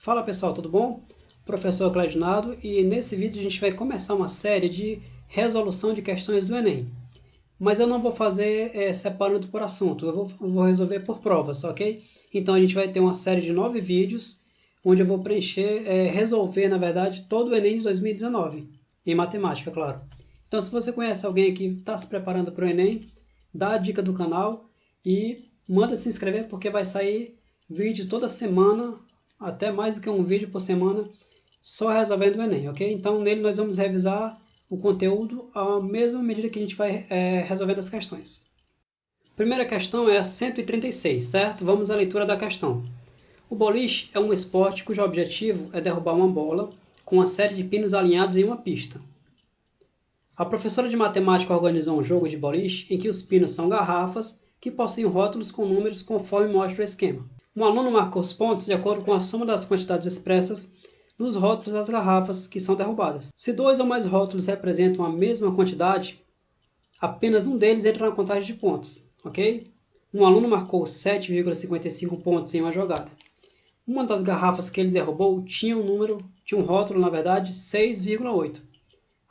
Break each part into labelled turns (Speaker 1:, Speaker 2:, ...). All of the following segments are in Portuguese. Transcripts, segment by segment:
Speaker 1: Fala pessoal, tudo bom? Professor Cledinado, e nesse vídeo a gente vai começar uma série de resolução de questões do Enem. Mas eu não vou fazer separando por assunto, eu vou resolver por provas, ok? Então a gente vai ter uma série de 9 vídeos, onde eu vou preencher, resolver na verdade todo o Enem de 2019, em matemática, claro. Então se você conhece alguém que está se preparando para o Enem, dá a dica do canal e manda se inscrever porque vai sair vídeo toda semana, até mais do que um vídeo por semana, só resolvendo o Enem, ok? Então nele nós vamos revisar o conteúdo à mesma medida que a gente vai resolvendo as questões. Primeira questão é a 136, certo? Vamos à leitura da questão. O boliche é um esporte cujo objetivo é derrubar uma bola com uma série de pinos alinhados em uma pista. A professora de matemática organizou um jogo de boliche em que os pinos são garrafas que possuem rótulos com números conforme mostra o esquema. Um aluno marcou os pontos de acordo com a soma das quantidades expressas nos rótulos das garrafas que são derrubadas. Se dois ou mais rótulos representam a mesma quantidade, apenas um deles entra na contagem de pontos, ok? Um aluno marcou 7,55 pontos em uma jogada. Uma das garrafas que ele derrubou tinha um rótulo, na verdade, 6,8.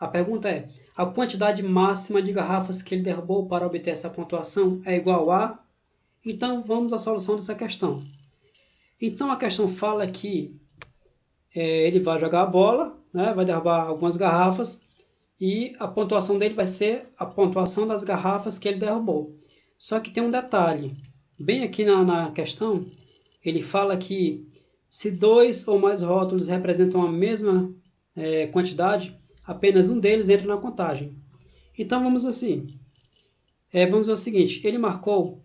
Speaker 1: A pergunta é, a quantidade máxima de garrafas que ele derrubou para obter essa pontuação é igual a... Então, vamos à solução dessa questão. Então, a questão fala que ele vai jogar a bola, né, vai derrubar algumas garrafas, e a pontuação dele vai ser a pontuação das garrafas que ele derrubou. Só que tem um detalhe. Bem aqui na questão, ele fala que se dois ou mais rótulos representam a mesma quantidade, apenas um deles entra na contagem. Então, vamos assim. Vamos ver o seguinte. Ele marcou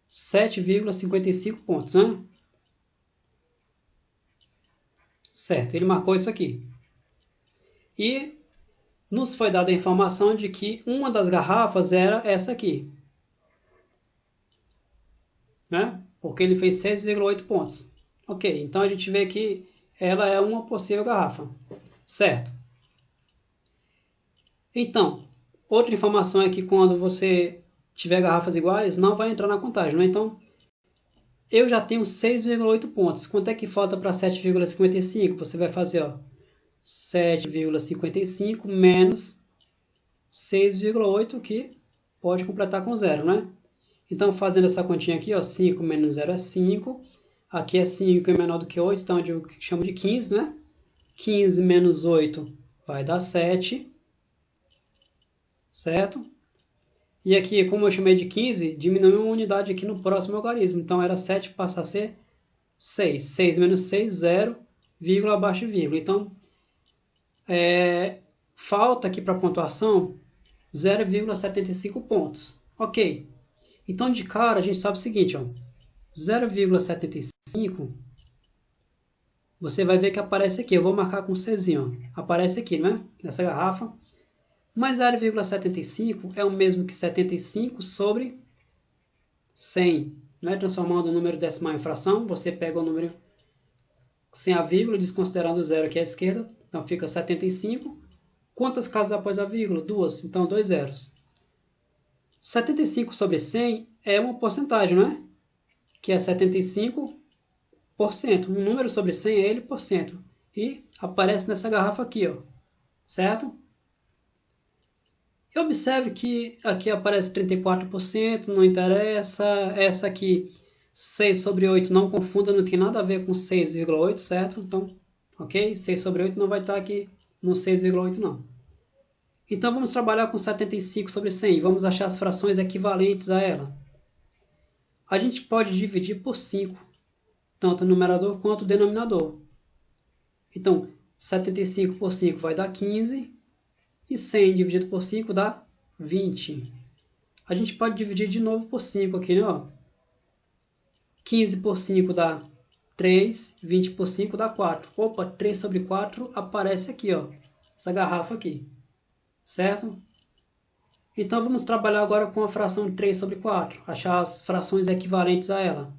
Speaker 1: 7,55 pontos, né? Certo, ele marcou isso aqui. E nos foi dada a informação de que uma das garrafas era essa aqui. Né? Porque ele fez 6,8 pontos. Ok, então a gente vê que ela é uma possível garrafa. Certo. Então, outra informação é que quando você tiver garrafas iguais, não vai entrar na contagem. Né? Então, eu já tenho 6,8 pontos. Quanto é que falta para 7,55? Você vai fazer 7,55 menos 6,8, que pode completar com zero, né? Então, fazendo essa continha aqui, 5 menos 0 é 5. Aqui é 5 é menor do que 8, então eu chamo de 15, né? 15 menos 8 vai dar 7. Certo? E aqui, como eu chamei de 15, diminuiu uma unidade aqui no próximo algarismo. Então, era 7, passa a ser 6. 6 menos 6, 0, vírgula abaixo de vírgula. Então, falta aqui para a pontuação 0,75 pontos. Ok. Então, de cara, a gente sabe o seguinte, 0,75, você vai ver que aparece aqui. Eu vou marcar com Czinho. Aparece aqui, né? Nessa garrafa. Mas 0,75 é o mesmo que 75 sobre 100. Né? Transformando o número decimal em fração, você pega o número sem a vírgula, desconsiderando o zero aqui à esquerda. Então fica 75. Quantas casas após a vírgula? 2. Então 2 zeros. 75 sobre 100 é uma porcentagem, não é? Que é 75%. Um número sobre 100 é ele por cento. E aparece nessa garrafa aqui, certo? E observe que aqui aparece 34%, não interessa. Essa aqui, 6 sobre 8, não confunda, não tem nada a ver com 6,8, certo? Então, ok? 6 sobre 8 não vai estar aqui no 6,8 não. Então, vamos trabalhar com 75 sobre 100. Vamos achar as frações equivalentes a ela. A gente pode dividir por 5, tanto o numerador quanto o denominador. Então, 75 por 5 vai dar 15. E 100 dividido por 5 dá 20. A gente pode dividir de novo por 5 aqui, né? 15 por 5 dá 3, 20 por 5 dá 4. Opa, 3 sobre 4 aparece aqui, essa garrafa aqui. Certo? Então, vamos trabalhar agora com a fração 3 sobre 4. Achar as frações equivalentes a ela.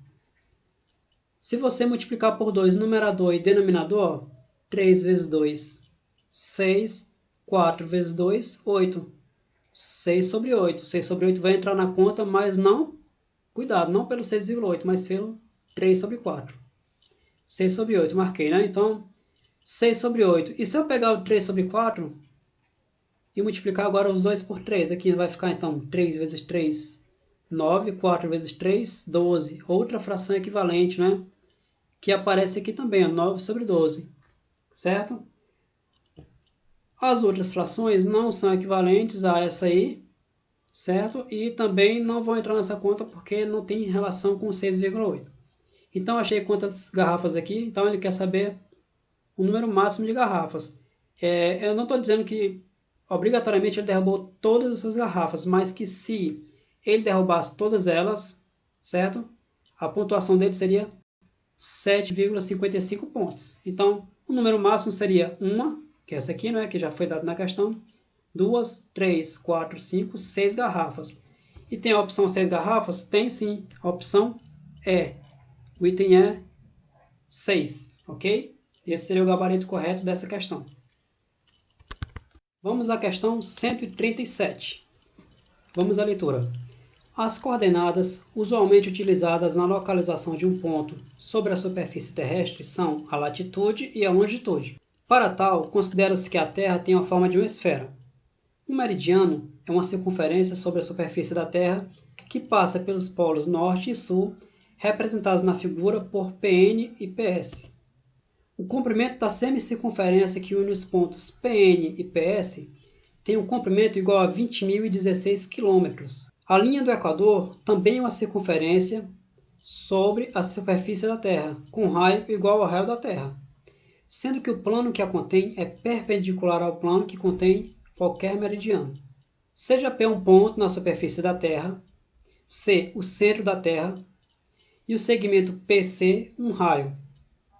Speaker 1: Se você multiplicar por 2 numerador e denominador, 3 vezes 2, 6. 4 vezes 2, 8. 6 sobre 8. 6 sobre 8 vai entrar na conta, mas não, cuidado, não pelo 6,8, mas pelo 3 sobre 4. 6 sobre 8, marquei, né? Então, 6 sobre 8. E se eu pegar o 3 sobre 4 e multiplicar agora os 2 por 3, aqui vai ficar então 3 vezes 3, 9, 4 vezes 3, 12. Outra fração equivalente, né? Que aparece aqui também, 9 sobre 12, certo? As outras frações não são equivalentes a essa aí, certo? E também não vão entrar nessa conta porque não tem relação com 6,8. Então, achei quantas garrafas aqui. Então, ele quer saber o número máximo de garrafas. Eu não estou dizendo que obrigatoriamente ele derrubou todas essas garrafas, mas que se ele derrubasse todas elas, certo? A pontuação dele seria 7,55 pontos. Então, o número máximo seria 1, que é essa aqui, né, que já foi dado na questão, 2, 3, 4, 5, 6 garrafas. E tem a opção 6 garrafas? Tem sim. A opção é. O item é 6, ok? Esse seria o gabarito correto dessa questão. Vamos à questão 137. Vamos à leitura. As coordenadas usualmente utilizadas na localização de um ponto sobre a superfície terrestre são a latitude e a longitude. Para tal, considera-se que a Terra tem a forma de uma esfera. Um meridiano é uma circunferência sobre a superfície da Terra que passa pelos polos norte e sul, representados na figura por PN e PS. O comprimento da semicircunferência que une os pontos PN e PS tem um comprimento igual a 20.016 km. A linha do Equador também é uma circunferência sobre a superfície da Terra, com raio igual ao raio da Terra, sendo que o plano que a contém é perpendicular ao plano que contém qualquer meridiano. Seja P um ponto na superfície da Terra, C o centro da Terra, e o segmento PC um raio,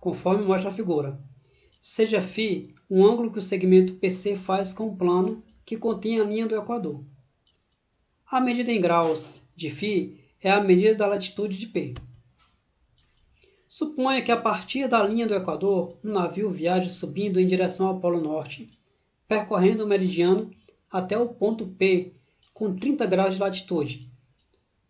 Speaker 1: conforme mostra a figura. Seja φ um ângulo que o segmento PC faz com o plano que contém a linha do Equador. A medida em graus de φ é a medida da latitude de P. Suponha que a partir da linha do Equador, um navio viaje subindo em direção ao Polo Norte, percorrendo o meridiano até o ponto P com 30 graus de latitude.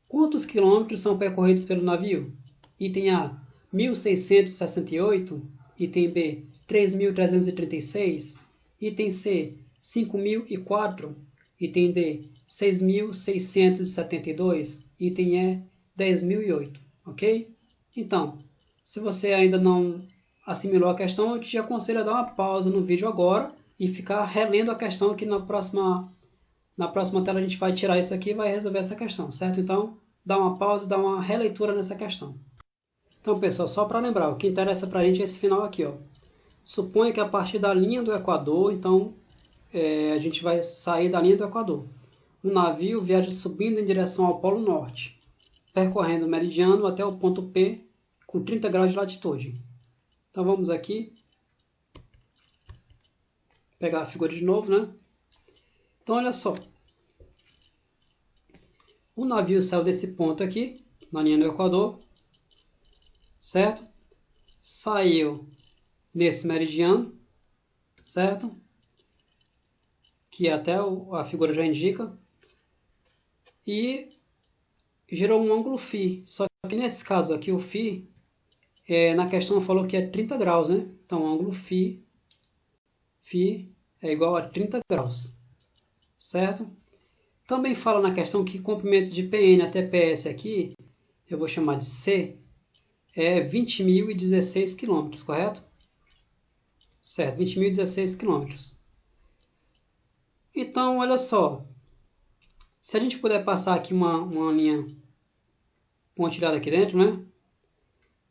Speaker 1: Quantos quilômetros são percorridos pelo navio? Item A, 1.668. Item B, 3.336. Item C, 5.004. Item D, 6.672. Item E, 10.008. Ok? Então, se você ainda não assimilou a questão, eu te aconselho a dar uma pausa no vídeo agora e ficar relendo a questão, que na próxima tela a gente vai tirar isso aqui e vai resolver essa questão, certo? Então, dá uma pausa e dá uma releitura nessa questão. Então, pessoal, só para lembrar, o que interessa para a gente é esse final aqui, ó. Suponha que a partir da linha do Equador, então, a gente vai sair da linha do Equador. Um navio viaja subindo em direção ao Polo Norte, percorrendo o meridiano até o ponto P com 30 graus de latitude. Então, vamos aqui pegar a figura de novo, né? Então, olha só. O navio saiu desse ponto aqui, na linha do Equador, certo? Saiu nesse meridiano, certo? Que até a figura já indica. E gerou um ângulo φ. Só que nesse caso aqui, o φ, na questão falou que é 30 graus, né? Então, o ângulo φ é igual a 30 graus, certo? Também fala na questão que o comprimento de PN até PS aqui, eu vou chamar de C, é 20.016 km, correto? Certo, 20.016 km. Então, olha só. Se a gente puder passar aqui uma linha pontilhada aqui dentro, né?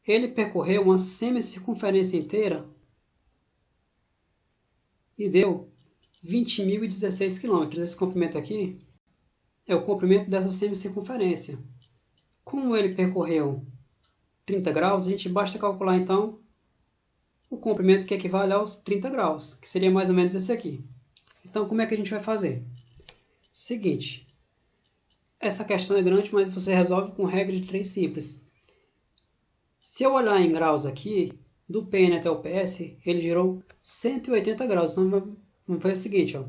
Speaker 1: Ele percorreu uma semicircunferência inteira e deu 20.016 km. Esse comprimento aqui é o comprimento dessa semicircunferência. Como ele percorreu 30 graus, a gente basta calcular então o comprimento que equivale aos 30 graus, que seria mais ou menos esse aqui. Então, como é que a gente vai fazer? Seguinte, essa questão é grande, mas você resolve com regra de 3 simples. Se eu olhar em graus aqui, do PN até o PS, ele girou 180 graus. Então, vamos fazer o seguinte, ó.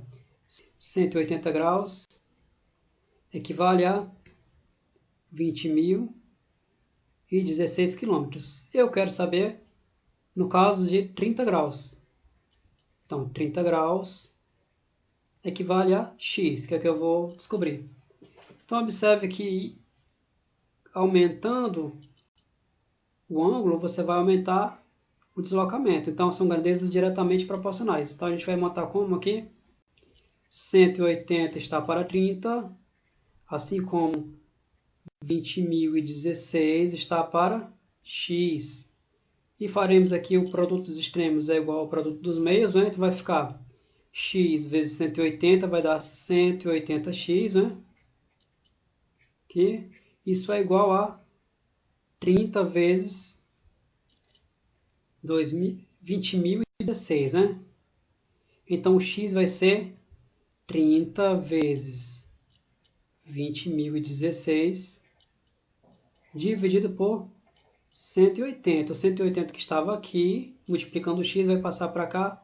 Speaker 1: 180 graus equivale a 20.016 km. Eu quero saber no caso de 30 graus. Então, 30 graus equivale a x, que é o que eu vou descobrir. Então, observe que aumentando o ângulo, você vai aumentar o deslocamento. Então, são grandezas diretamente proporcionais. Então, a gente vai montar como aqui? 180 está para 30, assim como 20.016 está para x. E faremos aqui o produto dos extremos é igual ao produto dos meios, né? Então vai ficar x vezes 180 vai dar 180x, né? Aqui. Isso é igual a 30 vezes 20.016, né? Então o x vai ser 30 vezes 20.016 dividido por 180. O 180 que estava aqui, multiplicando o x, vai passar para cá,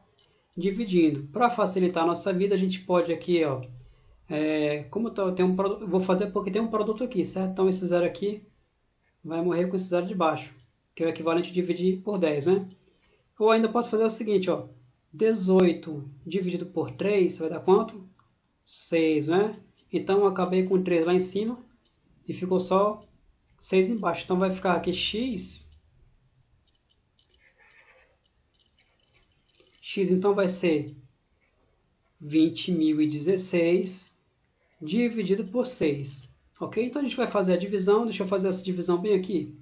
Speaker 1: dividindo. Para facilitar a nossa vida, a gente pode aqui, ó, como tem vou fazer porque tem um produto aqui, certo? Então esse zero aqui vai morrer com esse zero de baixo, que é o equivalente a dividir por 10, né? Ou ainda posso fazer o seguinte, ó, 18 dividido por 3 vai dar quanto? 6, né? Então eu acabei com 3 lá em cima e ficou só 6 embaixo. Então vai ficar aqui x então vai ser 20.016 dividido por 6. Ok? Então a gente vai fazer a divisão. Deixa eu fazer essa divisão bem aqui.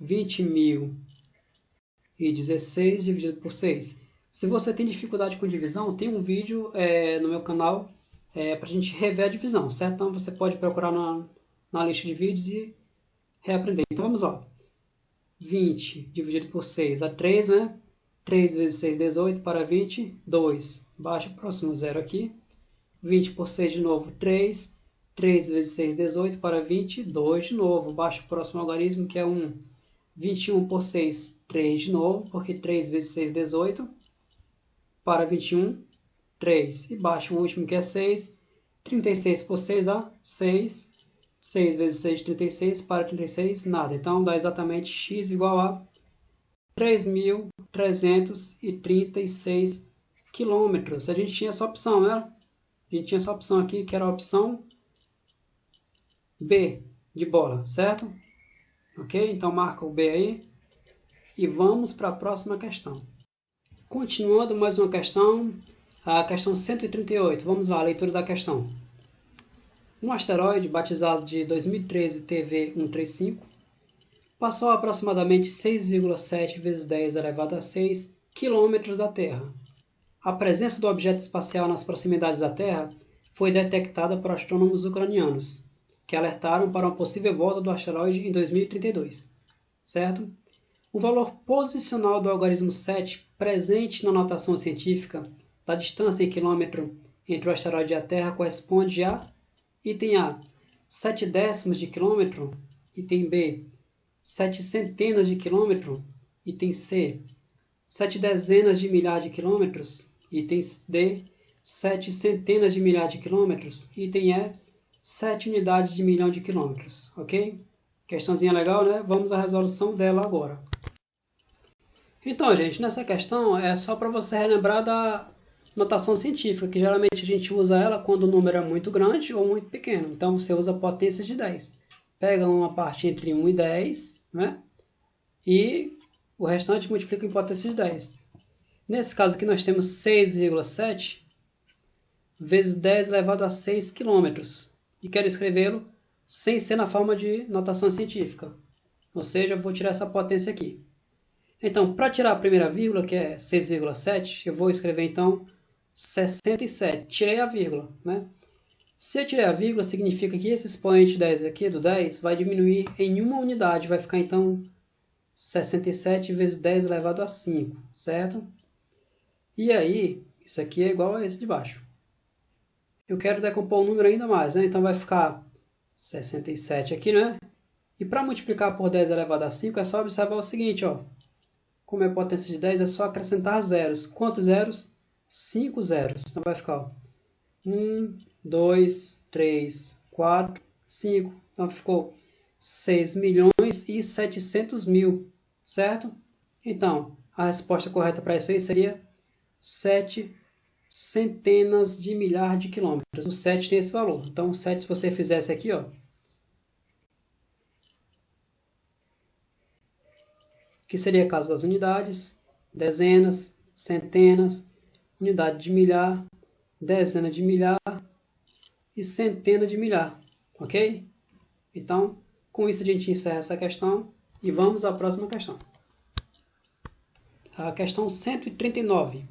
Speaker 1: 20.016 dividido por 6. Se você tem dificuldade com divisão, tem um vídeo no meu canal para a gente rever a divisão, certo? Então você pode procurar na lista de vídeos e reaprender. Então vamos lá. 20 dividido por 6 dá 3, né? 3 vezes 6, 18, para 20, 2. Baixa o próximo zero aqui. 20 por 6 de novo, 3. 3 vezes 6, 18, para 20, 2 de novo. Baixa o próximo algarismo, que é 1. 21 por 6, 3 de novo, porque 3 vezes 6, 18. Para 21, 3. E baixa o último, que é 6. 36 por 6 dá 6. 6 vezes 6, 36. Para 36, nada. Então, dá exatamente x igual a 3.336 quilômetros. A gente tinha essa opção, né? A gente tinha essa opção aqui, que era a opção B, de bola, certo? Ok? Então, marca o B aí. E vamos para a próxima questão. Continuando mais uma questão, a questão 138. Vamos lá, a leitura da questão. Um asteroide, batizado de 2013 TV135, passou a aproximadamente 6,7 vezes 10 elevado a 6 quilômetros da Terra. A presença do objeto espacial nas proximidades da Terra foi detectada por astrônomos ucranianos, que alertaram para uma possível volta do asteroide em 2032. Certo? O valor posicional do algarismo 7, presente na notação científica da distância em quilômetro entre o asteroide e a Terra, corresponde a item A, 7 décimos de quilômetro, item B, 7 centenas de quilômetro, item C, 7 dezenas de milhares de quilômetros, item D, 7 centenas de milhares de quilômetros, item E, 7 unidades de milhão de quilômetros, ok? Questãozinha legal, né? Vamos à resolução dela agora. Então, gente, nessa questão é só para você relembrar da notação científica, que geralmente a gente usa ela quando o número é muito grande ou muito pequeno. Então, você usa potência de 10. Pega uma parte entre 1 e 10, né? E o restante multiplica em potência de 10. Nesse caso aqui, nós temos 6,7 vezes 10 elevado a 6 quilômetros. E quero escrevê-lo sem ser na forma de notação científica. Ou seja, eu vou tirar essa potência aqui. Então, para tirar a primeira vírgula, que é 6,7, eu vou escrever então 67. Tirei a vírgula, né? Se eu tirei a vírgula, significa que esse expoente 10 aqui, do 10, vai diminuir em uma unidade. Vai ficar então 67 vezes 10 elevado a 5, certo? E aí, isso aqui é igual a esse de baixo. Eu quero decompor o número ainda mais, né? Então vai ficar 67 aqui, né? E para multiplicar por 10 elevado a 5, é só observar o seguinte, ó. Como é potência de 10, é só acrescentar zeros. Quantos zeros? 5 zeros. Então vai ficar 1, 2, 3, 4, 5. Então ficou 6.700.000, certo? Então, a resposta correta para isso aí seria 7 centenas de milhares de quilômetros. O 7 tem esse valor. Então, o 7, se você fizesse aqui, ó, que seria a casa das unidades, dezenas, centenas, unidade de milhar, dezena de milhar e centena de milhar, ok? Então, com isso a gente encerra essa questão e vamos à próxima questão. A questão 139.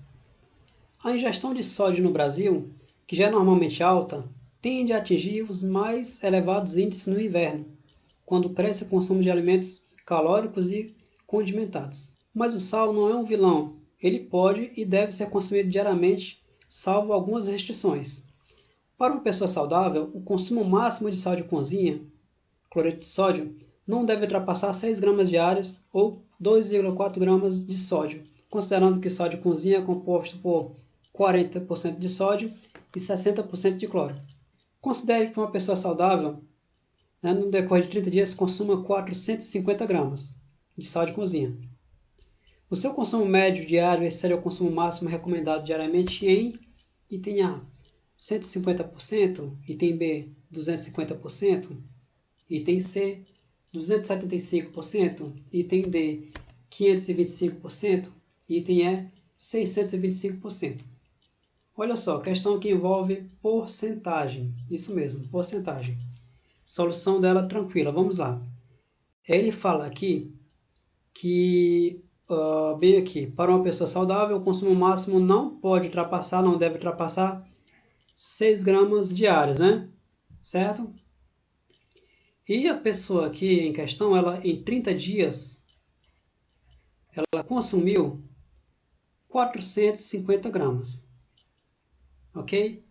Speaker 1: A ingestão de sódio no Brasil, que já é normalmente alta, tende a atingir os mais elevados índices no inverno, quando cresce o consumo de alimentos calóricos e condimentados. Mas o sal não é um vilão. Ele pode e deve ser consumido diariamente, salvo algumas restrições. Para uma pessoa saudável, o consumo máximo de sal de cozinha, cloreto de sódio, não deve ultrapassar 6 gramas diárias ou 2,4 gramas de sódio, considerando que o sal de cozinha é composto por 40% de sódio e 60% de cloro. Considere que uma pessoa saudável, no decorrer de 30 dias, consuma 450 gramas de sal de cozinha. O seu consumo médio diário excede o consumo máximo recomendado diariamente em item A, 150%, item B, 250%, item C, 275%, item D, 525%, item E, 625%. Olha só, questão que envolve porcentagem. Isso mesmo, porcentagem. Solução dela tranquila, vamos lá. Ele fala aqui que, bem aqui, para uma pessoa saudável, o consumo máximo não deve ultrapassar 6 gramas diárias, né? Certo? E a pessoa aqui em questão, ela em 30 dias, ela consumiu 450 gramas. Ok?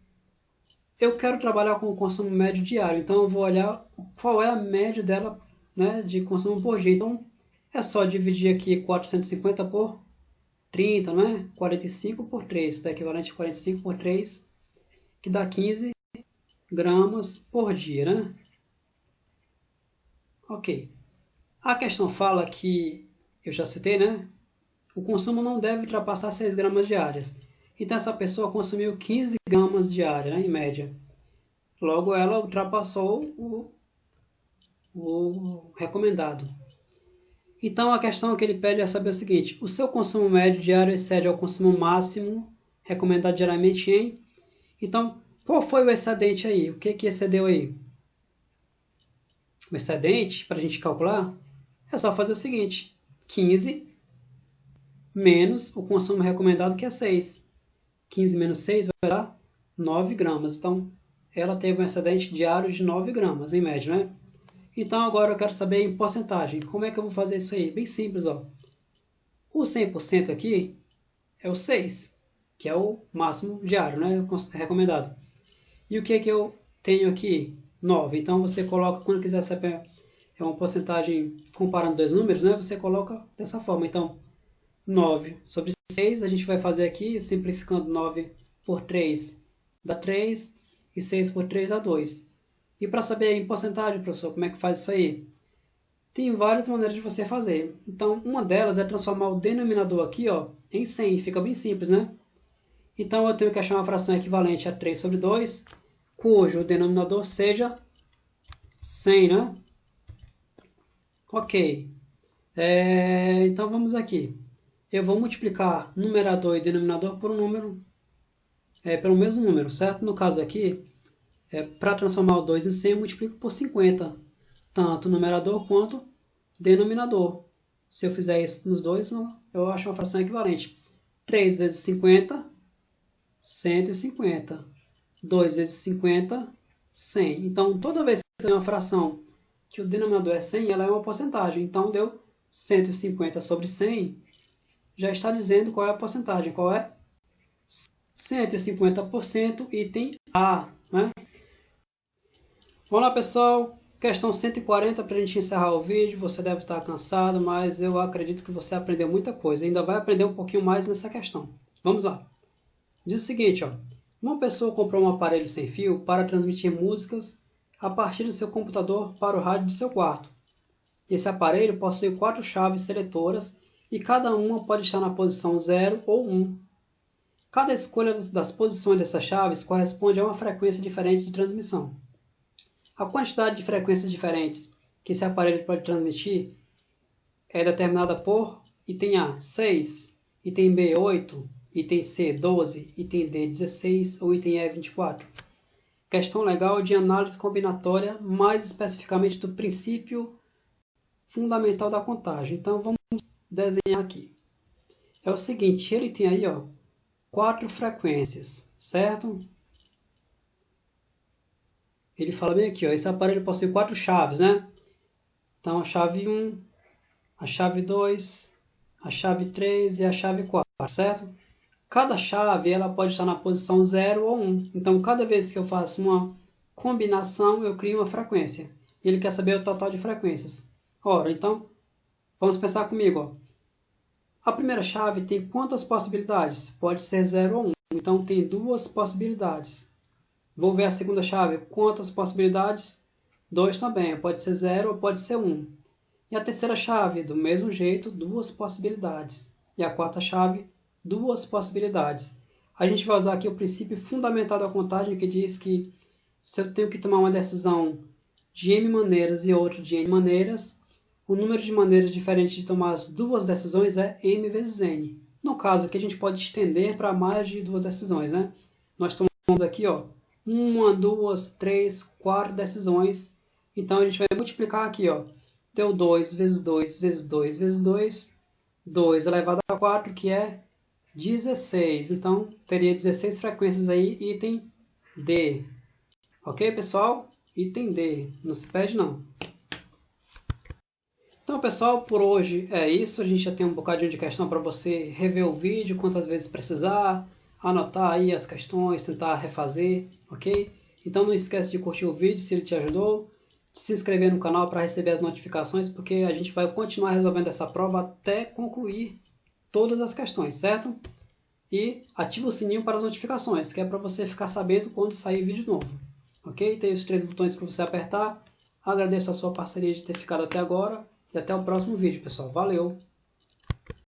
Speaker 1: Eu quero trabalhar com o consumo médio diário, então eu vou olhar qual é a média dela, né, de consumo por dia. Então, é só dividir aqui 450 por 30, não é? 45 por 3, dá equivalente a 45 por 3, que dá 15 gramas por dia, né? Ok. A questão fala que, eu já citei, né? O consumo não deve ultrapassar 6 gramas diárias. Então, essa pessoa consumiu 15 gramas diárias, né, em média. Logo, ela ultrapassou o recomendado. Então, a questão que ele pede é saber o seguinte: o seu consumo médio diário excede ao consumo máximo recomendado diariamente em... Então, qual foi o excedente aí? O que excedeu aí? O excedente, para a gente calcular, é só fazer o seguinte: 15 menos o consumo recomendado, que é 6. 15 menos 6 vai dar 9 gramas. Então, ela teve um excedente diário de 9 gramas, em média, né? Então, agora eu quero saber em porcentagem. Como é que eu vou fazer isso aí? Bem simples, ó. O 100% aqui é o 6, que é o máximo diário, né? Recomendado. E o que eu tenho aqui? 9. Então, você coloca, quando quiser saber uma porcentagem comparando dois números, né? Você coloca dessa forma. Então, 9 sobre 6, a gente vai fazer aqui, simplificando 9 por 3 dá 3, e 6 por 3 dá 2. E para saber em porcentagem, professor, como é que faz isso aí? Tem várias maneiras de você fazer. Então, uma delas é transformar o denominador aqui, ó, em 100. Fica bem simples, né? Então, eu tenho que achar uma fração equivalente a 3 sobre 2, cujo denominador seja 100, né? Ok. Então, vamos aqui. Eu vou multiplicar numerador e denominador por um número, pelo mesmo número, certo? No caso aqui, para transformar o 2 em 100, eu multiplico por 50, tanto numerador quanto denominador. Se eu fizer isso nos dois, eu acho uma fração equivalente. 3 vezes 50, 150. 2 vezes 50, 100. Então, toda vez que eu tenho uma fração que o denominador é 100, ela é uma porcentagem. Então, deu 150 sobre 100, já está dizendo qual é a porcentagem. Qual é? 150%, item A, né? Olá, pessoal. Questão 140 para a gente encerrar o vídeo. Você deve estar cansado, mas eu acredito que você aprendeu muita coisa. Ainda vai aprender um pouquinho mais nessa questão. Vamos lá. Diz o seguinte, ó. Uma pessoa comprou um aparelho sem fio para transmitir músicas a partir do seu computador para o rádio do seu quarto. Esse aparelho possui 4 chaves seletoras e cada uma pode estar na posição 0 ou 1. Cada escolha das posições dessas chaves corresponde a uma frequência diferente de transmissão. A quantidade de frequências diferentes que esse aparelho pode transmitir é determinada por item A, 6, item B, 8, item C, 12, item D, 16 ou item E, 24. Questão legal de análise combinatória, mais especificamente do princípio fundamental da contagem. Então, vamos desenhar aqui. É o seguinte, ele tem aí 4 frequências, certo? Ele fala bem aqui, esse aparelho possui 4 chaves, né? Então, a chave 1, a chave 2, a chave 3 e a chave 4, certo? Cada chave ela pode estar na posição 0 ou 1. Então, cada vez que eu faço uma combinação, eu crio uma frequência. E ele quer saber o total de frequências. Ora, então, vamos pensar comigo. A primeira chave tem quantas possibilidades? Pode ser 0 ou 1. Então, tem 2 possibilidades. Vou ver a segunda chave. Quantas possibilidades? 2 também. Pode ser 0 ou pode ser 1. E a terceira chave, do mesmo jeito, 2 possibilidades. E a quarta chave, 2 possibilidades. A gente vai usar aqui o princípio fundamental da contagem, que diz que se eu tenho que tomar uma decisão de M maneiras e outra de N maneiras, o número de maneiras diferentes de tomar as 2 decisões é M vezes N. No caso aqui, a gente pode estender para mais de 2 decisões, né? Nós tomamos aqui, 1, 2, 3, 4 decisões. Então, a gente vai multiplicar aqui, deu 2 vezes 2 vezes 2 vezes 2, 2 elevado a 4, que é 16. Então, teria 16 frequências aí, item D. Ok, pessoal? Item D. Não se perde, não. Então, pessoal, por hoje é isso. A gente já tem um bocadinho de questão para você rever o vídeo quantas vezes precisar, anotar aí as questões, tentar refazer, ok? Então, não esquece de curtir o vídeo se ele te ajudou, de se inscrever no canal para receber as notificações, porque a gente vai continuar resolvendo essa prova até concluir todas as questões, certo? E ativa o sininho para as notificações, que é para você ficar sabendo quando sair vídeo novo. Ok? Tem os 3 botões para você apertar. Agradeço a sua parceria de ter ficado até agora e até o próximo vídeo, pessoal. Valeu!